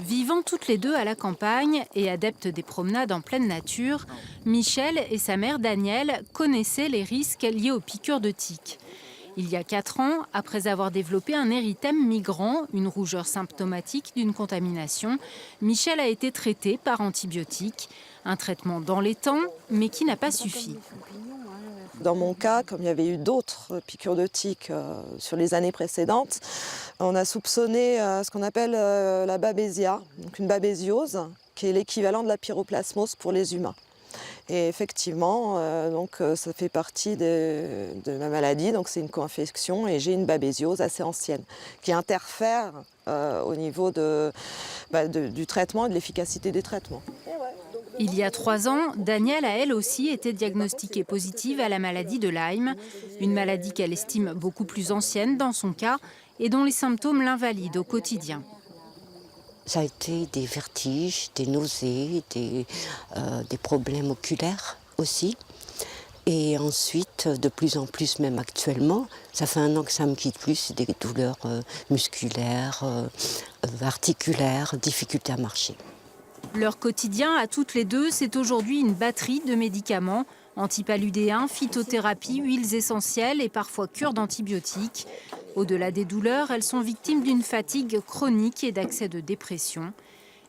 Vivant toutes les deux à la campagne et adeptes des promenades en pleine nature, Michel et sa mère Danielle connaissaient les risques liés aux piqûres de tiques. Il y a 4 ans, après avoir développé un érythème migrant, une rougeur symptomatique d'une contamination, Michel a été traité par antibiotiques. Un traitement dans les temps, mais qui n'a pas suffi. Dans mon cas, comme il y avait eu d'autres piqûres de tiques sur les années précédentes, on a soupçonné ce qu'on appelle la babésia, donc une babésiose, qui est l'équivalent de la pyroplasmose pour les humains. Et effectivement, ça fait partie de ma maladie, donc c'est une co-infection et j'ai une babésiose assez ancienne qui interfère au niveau du traitement et de l'efficacité des traitements. Il y a 3 ans, Danielle a elle aussi été diagnostiquée positive à la maladie de Lyme, une maladie qu'elle estime beaucoup plus ancienne dans son cas et dont les symptômes l'invalident au quotidien. Ça a été des vertiges, des nausées, des problèmes oculaires aussi. Et ensuite, de plus en plus, même actuellement, ça fait 1 an que ça me quitte plus, des douleurs musculaires, articulaires, difficultés à marcher. Leur quotidien à toutes les deux, c'est aujourd'hui une batterie de médicaments, antipaludéens, phytothérapie, huiles essentielles et parfois cure d'antibiotiques. Au-delà des douleurs, elles sont victimes d'une fatigue chronique et d'accès de dépression.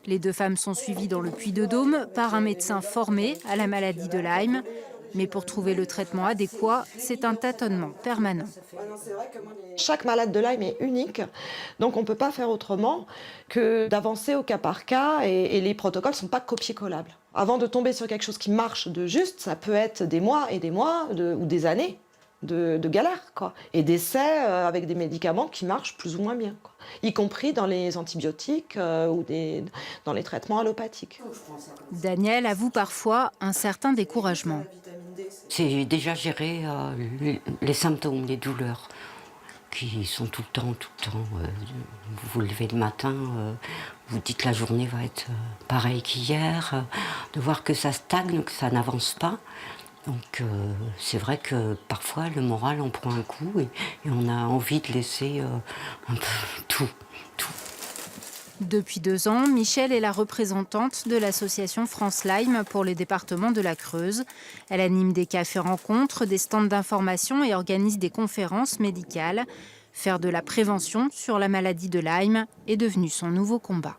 Les 2 femmes sont suivies dans le Puy-de-Dôme par un médecin formé à la maladie de Lyme. Mais pour trouver le traitement adéquat, c'est un tâtonnement permanent. Chaque malade de Lyme est unique, donc on ne peut pas faire autrement que d'avancer au cas par cas et les protocoles ne sont pas copier-collables. Avant de tomber sur quelque chose qui marche de juste, ça peut être des mois et des mois ou des années de galère, quoi. Et d'essais avec des médicaments qui marchent plus ou moins bien, quoi. Y compris dans les antibiotiques ou dans les traitements allopathiques. Danielle avoue parfois un certain découragement. C'est déjà gérer les symptômes, les douleurs, qui sont tout le temps. Vous vous levez le matin, vous dites la journée va être pareille qu'hier, de voir que ça stagne, que ça n'avance pas. Donc c'est vrai que parfois le moral en prend un coup et on a envie de laisser un peu tout. Depuis 2 ans, Michel est la représentante de l'association France Lyme pour les départements de la Creuse. Elle anime des cafés-rencontres, des stands d'information et organise des conférences médicales. Faire de la prévention sur la maladie de Lyme est devenu son nouveau combat.